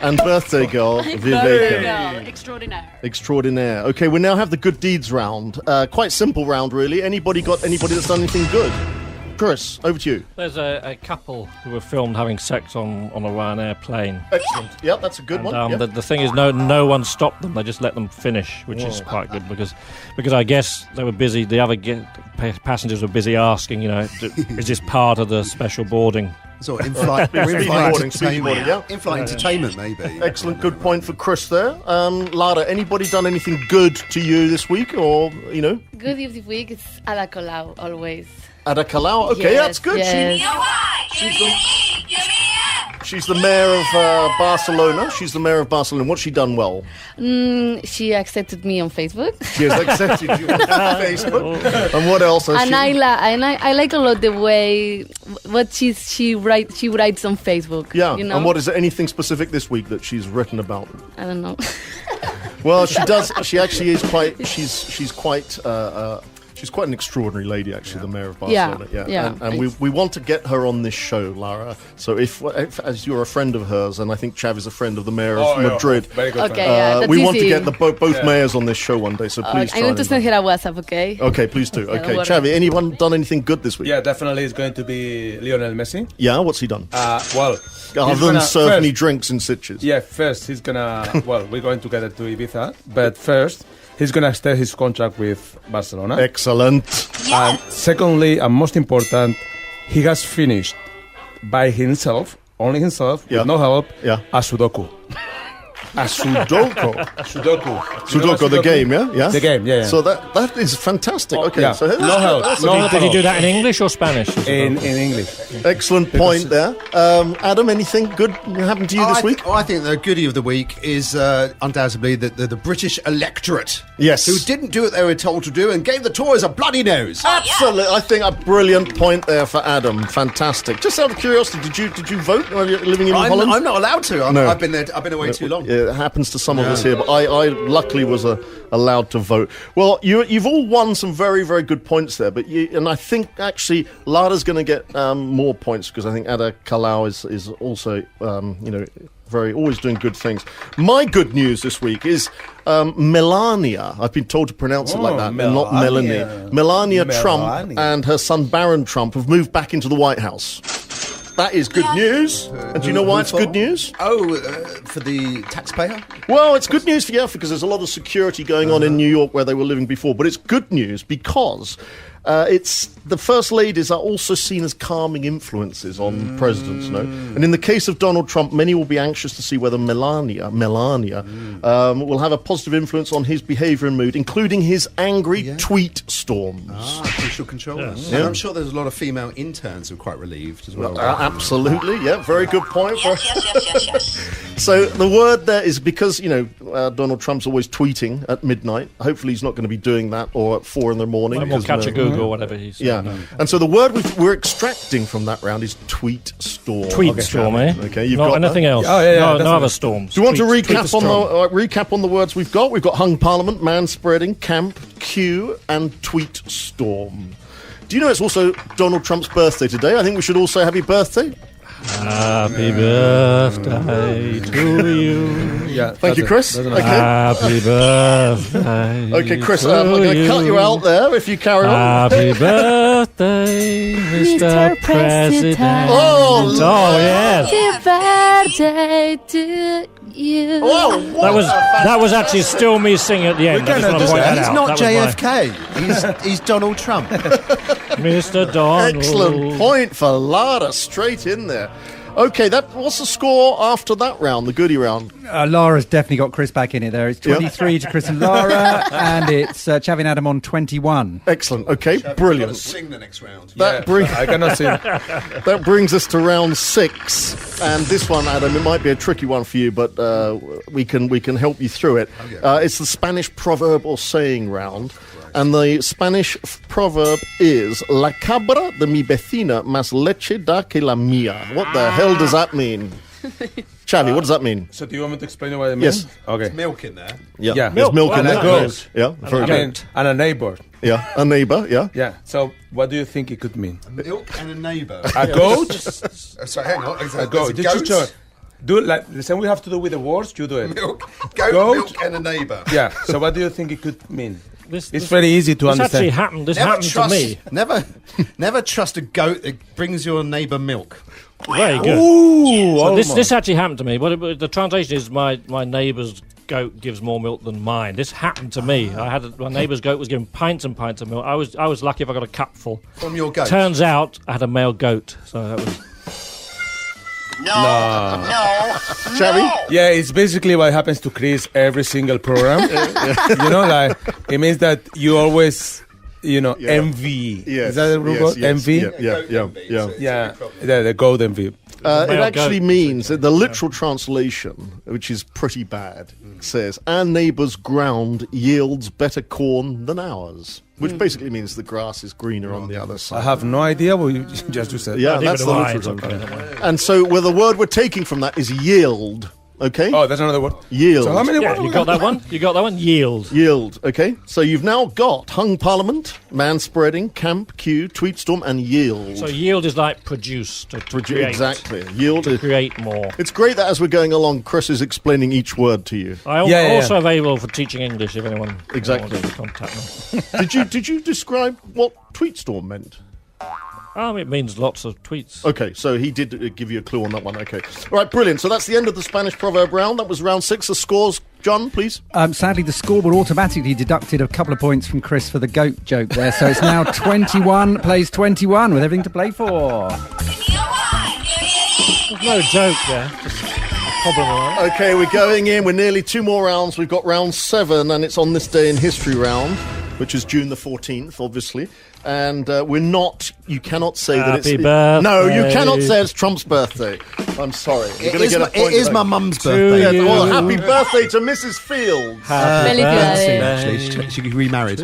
and birthday girl, Viveka. Extraordinaire. Okay, we now have the good deeds round. Quite simple round, really. Anybody that's done anything good? Chris, over to you. There's a couple who were filmed having sex on a Ryanair plane. Excellent. Yeah, that's a good one. The thing is, no one stopped them. They just let them finish, which is quite good because I guess they were busy. The other passengers were busy asking, is this part of the special boarding? So in-flight entertainment, yeah. In-flight entertainment, maybe. Excellent, good point for Chris there. Lara, anybody done anything good to you this week, or Good this week is Ada Colau, always. Ada Colau, okay, yes, that's good. Yes. She's the mayor of Barcelona. She's the mayor of Barcelona. What's she done well? She accepted me on Facebook. She has accepted you on Facebook. And what else has she? I like a lot the way what she writes on Facebook. Yeah. And what is there anything specific this week that she's written about? I don't know. Well, she does. She actually is quite. She's quite. She's quite an extraordinary lady, actually, the mayor of Barcelona. Yeah. And we want to get her on this show, Lara. So if as you're a friend of hers, and I think Chav is a friend of the mayor of Madrid, very good we want to get both mayors on this show one day. So please try. I need to send her a WhatsApp, okay? Okay, please do. Okay, Chavi, anyone done anything good this week? Yeah, definitely it's going to be Lionel Messi. Yeah, what's he done? Well, other than serve any drinks in Sitges. Yeah, first he's gonna. Well, we're going together to Ibiza, but first he's gonna extend his contract with Barcelona. Excellent. And secondly, and most important, he has finished by himself, only himself, with no help, a Sudoku. A Sudoku? Sudoku, the game, yeah? Yeah. The game, yeah. So that is fantastic. Okay, yeah. so no help. Did you do that in English or Spanish? In English. Excellent point there. Adam, anything good happened to you this week? I think the goodie of the week is undoubtedly the British electorate. Yes. Who didn't do what they were told to do and gave the Tories a bloody nose. Absolutely. I think a brilliant point there for Adam. Fantastic. Just out of curiosity, did you vote? Are you living in Holland? I'm not allowed to. I've been away too long. Yeah, It happens to some of us here, but I luckily was allowed to vote. Well, you've all won some very, very good points there, and I think actually Lara's going to get more points because I think Ada Kalau is also, always doing good things. My good news this week is Melania. I've been told to pronounce it like that, and not Melanie. Melania Trump and her son Barron Trump have moved back into the White House. That is good news. And do you know why it's good news? For the taxpayer? Well, it's good news because there's a lot of security going on in New York where they were living before. But it's good news because the First Ladies are also seen as calming influences on presidents, And in the case of Donald Trump, many will be anxious to see whether Melania will have a positive influence on his behaviour and mood, including his angry tweet storms. Crucial control. Yes. And I'm sure there's a lot of female interns who are quite relieved as well. Absolutely, very good point. Yes. So the word there is because, Donald Trump's always tweeting at midnight. Hopefully he's not going to be doing that or at 4 in the morning. We'll catch a Google or whatever he's saying. Yeah. And so the word we're extracting from that round is tweet storm. Tweet storm, eh? Okay, you've not got anything else. Oh, no other storms. Do you want to recap on the words we've got? We've got hung parliament, man spreading, camp, queue, and tweet storm. Do you know it's also Donald Trump's birthday today? I think we should all say happy birthday. Happy birthday to you. Yeah, thank you, Chris. Okay. Happy birthday. Okay, Chris, I'm going to cut you out there if you carry on. Happy birthday, Mr. President. Oh, yes. Happy birthday to you. Oh, that was actually still me singing at the end. I just want to point that out. He's not JFK. He's Donald Trump. Mr. Donald. Excellent point for Lara, straight in there. Okay, what's the score after that round, the goodie round? Lara's definitely got Chris back in it there. It's 23 to Chris and Lara, and it's Chavi and Adam on 21. Excellent. Okay, brilliant. Sing the next round. I cannot sing. That brings us to round 6, and this one, Adam, it might be a tricky one for you, but we can help you through it. It's the Spanish proverb or saying round. And the Spanish proverb is La cabra de mi vecina más leche da que la mía. What the hell does that mean? Chavi, what does that mean? So do you want me to explain what it means? Yes. Okay. There's milk in there. Yeah. There's milk in there. Goat. Yeah, very good. And a neighbor. Yeah, a neighbour, yeah. Yeah. So what do you think it could mean? Milk and a neighbour. A goat? Sorry, hang on. A goat. Just do it like the same we have to do with the words, you do it. Milk, milk and a neighbour. Yeah. So what do you think it could mean? It's very easy to understand. This happened to me. Never trust a goat that brings your neighbour milk. Very good. Ooh, so this actually happened to me. But the translation is my neighbour's goat gives more milk than mine. This happened to me. My neighbour's goat was giving pints and pints of milk. I was lucky if I got a cupful. From your goat? Turns out I had a male goat. So that was... No. Chavi? Yeah, it's basically what happens to Chris every single program. Like it means that you always, envy. Yes. Is that the word? Yes. Envy? Yeah. The goat envy. It actually means that the literal translation, which is pretty bad, says, our neighbour's ground yields better corn than ours. Which basically means the grass is greener on the other side. I have no idea what you just said. Yeah, that's the literal translation. And so, the word we're taking from that is yield. Okay? Oh, that's another word. Yield. So how many words? You got that one? You got that one? Yield. Yield. Okay. So you've now got hung parliament, man spreading, camp, queue, tweet storm, and yield. So yield is like produce, to create. Exactly. Yield to create more. It's great that as we're going along, Chris is explaining each word to you. I'm also available for teaching English if anyone wants to contact me. Did you describe what tweet storm meant? It means lots of tweets. Okay, so he did give you a clue on that one. Okay. All right, brilliant. So that's the end of the Spanish proverb round. That was round 6. The scores, John, please. Sadly, the scoreboard automatically deducted a couple of points from Chris for the goat joke there. So it's now 21 plays 21 with everything to play for. There's no joke there. Just a problem, right? Okay, we're going in. We're nearly 2 more rounds. We've got round 7, and it's on this day in history round, which is June the 14th, obviously. And we're not you cannot say that Happy it's... birthday. No, you cannot say it's Trump's birthday. I'm sorry. You're going to get a point. It is my mum's birthday. Yeah, well, happy birthday to Mrs. Fields. Felicidades. She remarried.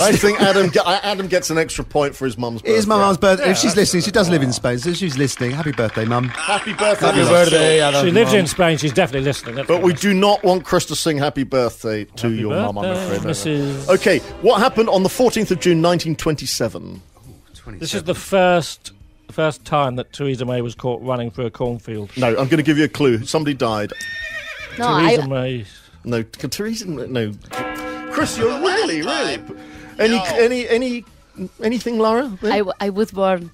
I think Adam gets an extra point for his mum's birthday. It is my mum's birthday. If she's listening, she does live in Spain, so if she's listening, happy birthday, Mum. Happy birthday. Happy birthday, Adam. She lives in Spain. She's definitely listening. But we do not want Chris to sing happy birthday to your mum, I'm afraid. Mrs. Okay, what happened on the 14th of June 1927? This is the first time that Theresa May was caught running through a cornfield. No, I'm going to give you a clue. Somebody died. No, Theresa May. No, Theresa. No, Chris, you're really. Anything, Lara? I was born.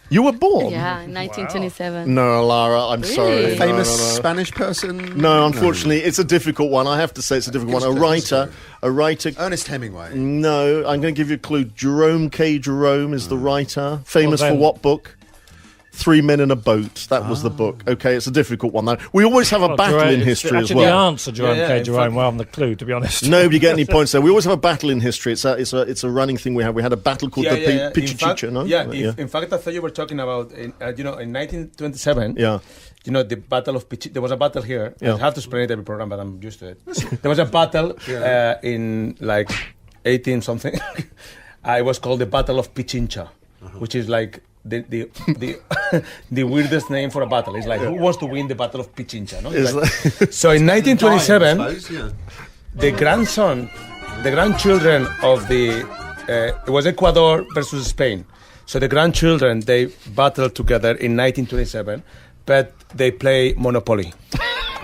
You were born? Yeah, in 1927. No, Lara, I'm sorry. A famous Spanish person? No, unfortunately, it's a difficult one. I have to say it's a difficult one. A writer. Ernest Hemingway. No, I'm going to give you a clue. Jerome K. Jerome is the writer. Famous for what book? 3 Men in a Boat. That was the book. Okay, it's a difficult one. Though. We always have a battle in history as well. The answer, Jerome K. Jerome, rather than the clue, to be honest. Nobody get any points there. We always have a battle in history. It's a running thing we have. We had a battle called the Pichichicha, no? In fact, I thought you were talking about, in 1927. Yeah. The Battle of Pichincha. There was a battle here. I have to explain it every program, but I'm used to it. There was a battle in like 18 something. It was called the Battle of Pichincha, which is like the weirdest name for a battle. It's like who wants to win the Battle of Pichincha? No? So in 1927, the grandchildren of it was Ecuador versus Spain. So the grandchildren, they battled together in 1927, but they play Monopoly.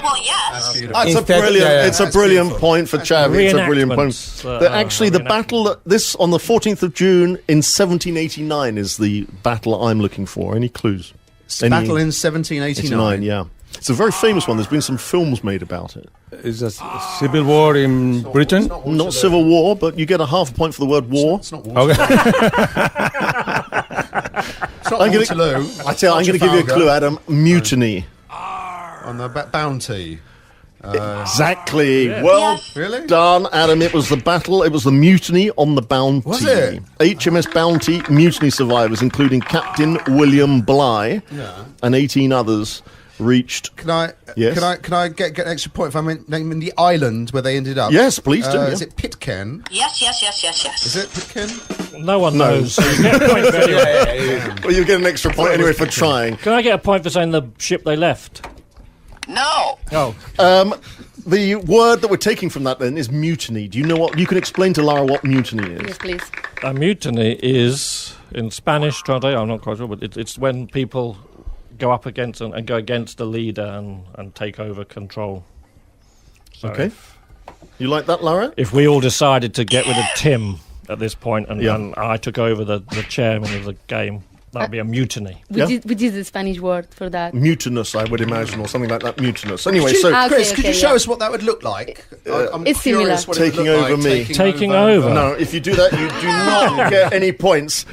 Well, yes. It's a brilliant point for Chavi. It's a brilliant point. Actually, the battle on the 14th of June in 1789 is the battle I'm looking for. Any clues? Battle in 1789. Yeah. It's a very famous one. There's been some films made about it. Is a civil war in Britain? Not civil war, but you get a half a point for the word war. It's not Waterloo. Okay. It's not Waterloo. I tell you, I'm going to give you a clue, Adam. Mutiny. On the Bounty. Exactly. Well Really? done, Adam. It was the battle. It was the mutiny on the Bounty. Was it? HMS Bounty mutiny survivors, including Captain William Bligh and 18 others, reached. Can I Yes. Can I get an extra point if I'm naming the island where they ended up? Yes, please do. Is it Pitcairn? Yes. Is it Pitcairn? No one knows. So you get a point for anyway. Well, you get an extra point anyway for trying. Can I get a point for saying the ship they left? No. Oh. The word that we're taking from that then is mutiny. Do you know what? You can explain to Lara what mutiny is. Yes, please. A mutiny is, in Spanish, I'm not quite sure, but it's when people go up against and go against the leader and take over control. So Okay. You like that, Lara? If we all decided to get rid of Tim at this point and I took over the chairman of the game, that would be a mutiny. Which is the Spanish word for that? Mutinous, I would imagine, or something like that. Mutinous. Anyway, Chris, could you show us what that would look like? I'm It's curious similar. what it would Taking look over like. me. Taking over. No, if you do that, you do not get any points.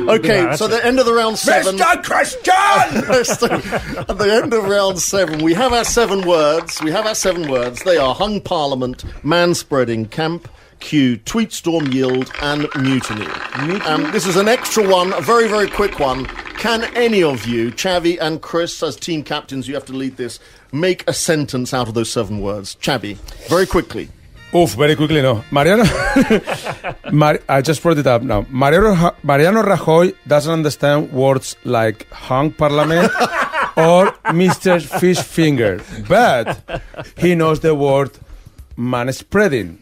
Okay, so the end of the round 7. Mr. Christian! At the end of round 7, we have our 7 words. They are hung parliament, manspreading, camp, Q, tweet storm, yield, and mutiny. This is an extra one, a very, very quick one. Can any of you, Chavi and Chris, as team captains, you have to lead this, make a sentence out of those 7 words? Chavi, very quickly. Very quickly, no. Mariano, I just brought it up now. Mariano Rajoy doesn't understand words like hung parliament or Mr. Fish Finger, but he knows the word manspreading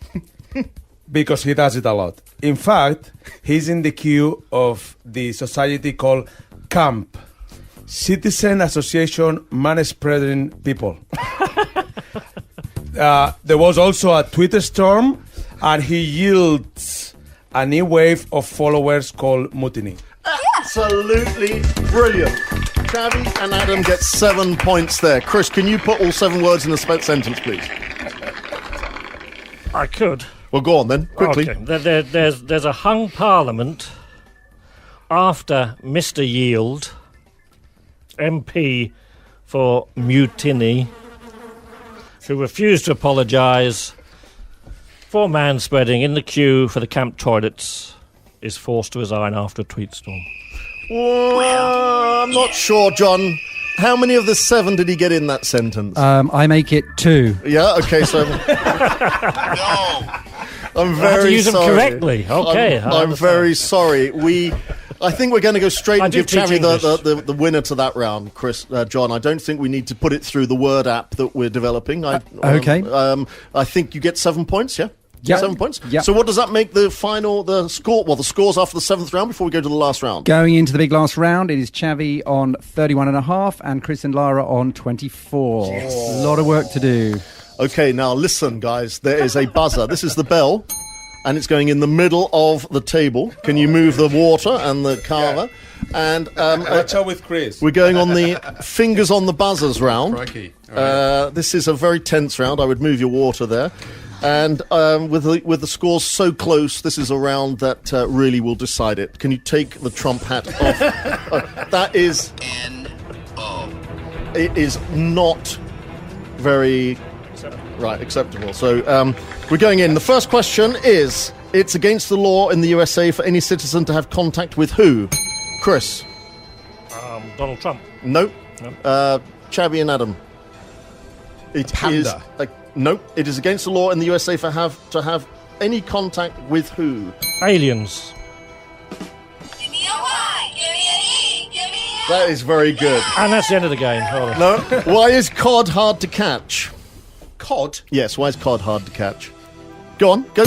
because he does it a lot. In fact, he's in the queue of the society called CAMP, Citizen Association Manspreading People. There was also a Twitter storm, and he yields a new wave of followers called Mutiny. Absolutely brilliant. Chavi and Adam get 7 points there. Chris, can you put all 7 words in a sentence, please? I could. Well, go on then, quickly. Okay. There's a hung parliament after Mr. Yield, MP for Mutiny, who refused to apologise for manspreading in the queue for the camp toilets. is forced to resign after a tweet storm? Well, I'm not sure, John. How many of the 7 did he get in that sentence? I make it 2. Yeah, okay, so... No. I'm I have very to use them sorry. correctly. Okay. I'm very sorry. I think we're going to go straight and give Chavi the winner to that round, John. I don't think we need to put it through the word app that we're developing. Okay. I think you get 7 points, yeah? Yep. 7 points? Yep. So what does that make the score? Well, the scores after the 7th round before we go to the last round. Going into the big last round, it is Chavi on 31.5 and Chris and Lara on 24. Yes. A lot of work to do. Okay, now listen, guys. There is a buzzer. This is the bell, and it's going in the middle of the table. Can you move the water and the carver? Yeah. And watch out with Chris. We're going on the fingers on the buzzers round. Crikey. Right. This is a very tense round. I would move your water there. And with the scores so close, this is a round that really will decide it. Can you take the Trump hat off? That is... N-O. It is not very... acceptable. So we're going in. The first question is, it's against the law in the USA for any citizen to have contact with who? Chris? Donald Trump. Nope. Chavi and Adam. Panda. Nope. It is against the law in the USA to have any contact with who? Aliens. Give me a Y. Give me an E. Give me a... That is very good. And that's the end of the game. Hold on. No. Why is cod hard to catch? Cod? Yes, why is cod hard to catch? Go on. Go.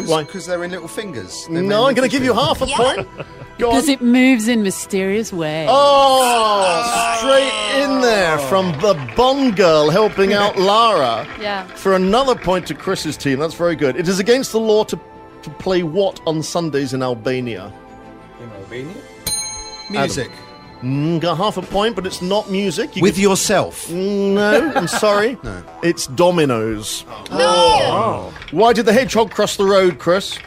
Why? Because they're in little fingers. No, I'm going to give you half a point. Go on. Because it moves in mysterious ways. Oh, straight in there from the Bond girl helping out Lara. Yeah. For another point to Chris's team. That's very good. It is against the law to play what on Sundays in Albania? In Albania? Music. Got half a point, but it's not music. With yourself. No, I'm sorry. No. It's dominoes. No. Oh. Why did the hedgehog cross the road, Chris?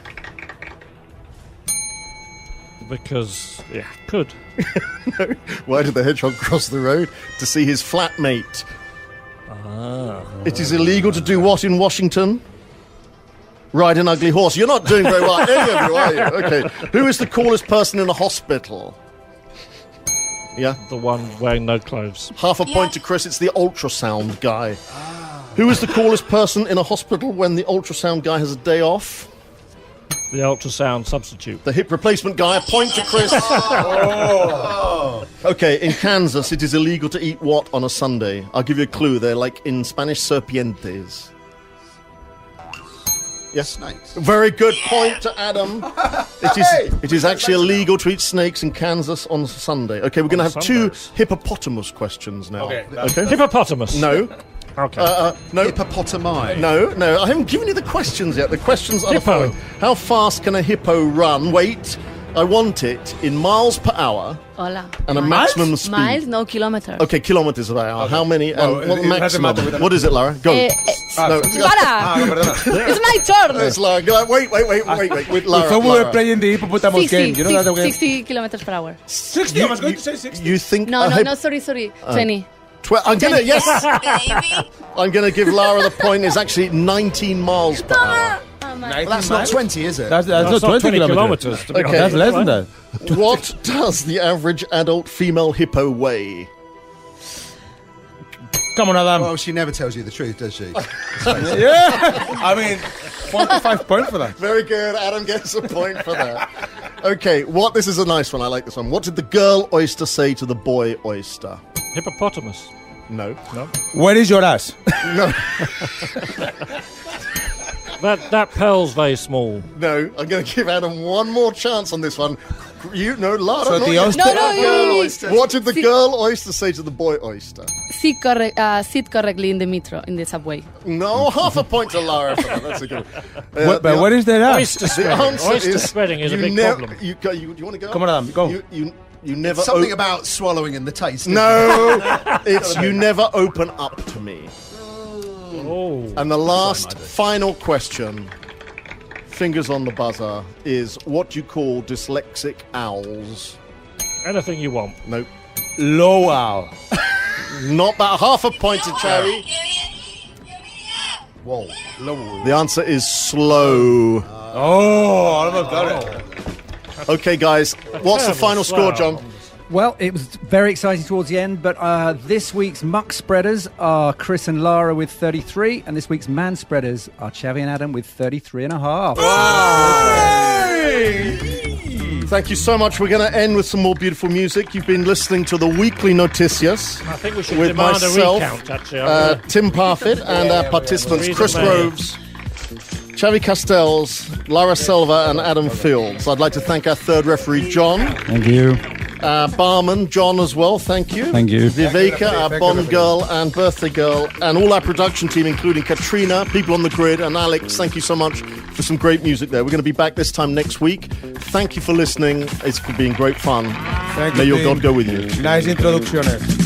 Because, yeah, could. No. Why did the hedgehog cross the road? To see his flatmate. It is illegal to do what in Washington? Ride an ugly horse. You're not doing very well, any of you, are you? Okay. Who is the coolest person in a hospital? Yeah? The one wearing no clothes. Half a point to Chris. It's the ultrasound guy. Who is the coolest person in a hospital when the ultrasound guy has a day off? The ultrasound substitute. The hip replacement guy. A point to Chris. Okay, in Kansas, it is illegal to eat what on a Sunday? I'll give you a clue. They're like in Spanish, serpientes. Yes, Snakes. Very good point to Adam. It is actually illegal to eat snakes in Kansas on Sunday. Okay, we're going to have Sundays. 2 hippopotamus questions now. Okay. Hippopotamus. No. Okay. No. Hippopotami. No. I haven't given you the questions yet. The questions are the Hippo. following. How fast can a hippo run? Wait, I want it in miles per hour Hola. and a maximum speed. Miles, no kilometers. Okay, kilometers per hour. How many? Well, And what it doesn't matter maximum? with What is it, Lara? Go. No. No. Para! It's my turn! It's Lara. Go. Wait. With Lara. Before we were Lara. playing the hippopotamus game, you know that game? 60 kilometers per hour. 60? I was going to say 60. You think? No, sorry. 20. I'm gonna yes. Baby. I'm gonna give Lara the point. It's actually 19 miles per hour. Oh, my. Nice. That's not 20, is it? That's That's not 20 kilometers. kilometers. To be Okay. honest. That's less than that. What does the average adult female hippo weigh? Come on, Adam. Well, she never tells you the truth, does she? Yeah. I mean, 45 points for that. Very good. Adam gets a point for that. Okay, this is a nice one. I like this one. What did the girl oyster say to the boy oyster? Hippopotamus. No. Where is your ass? No. That pearl's very small. No. I'm going to give Adam one more chance on this one. Lara. So not the yet. oyster- No, What did the girl oyster say to the boy oyster? Sit correctly in the metro, in the subway. No, half a point to Lara for that. That's a good one. But where is their ass? Oyster The spreading. answer Oyster spreading is a big problem. You want to go? Come on, Adam, go. You never. Something about swallowing in the taste. isn't No, it's you never open up to me. Oh. And the last, final question, fingers on the buzzer, is what you call dyslexic owls. Anything you want. Nope. Low owl. Not about half a point to Cherry. Whoa. The answer is slow. Oh, I almost got it. Okay, guys, what's the final score, John? Well, it was very exciting towards the end, but this week's muck spreaders are Chris and Lara with 33, and this week's man spreaders are Xavi and Adam with 33.5. Thank you so much. We're going to end with some more beautiful music. You've been listening to the weekly Noticias. I think we should with demand myself, a recount, actually. Tim Parfitt, and our participants, Chris Groves, Xavi Castells, Lara Silva, and Adam Fields. I'd like to thank our third referee, John. Thank you. Barman, John, as well. Thank you. Thank you. Viveka, our Bond girl and birthday girl, and all our production team, including Katrina, people on the grid, and Alex. Thank you so much for some great music there. We're going to be back this time next week. Thank you for listening. It's been great fun. Thank May you, your God go with you. Nice introducciones.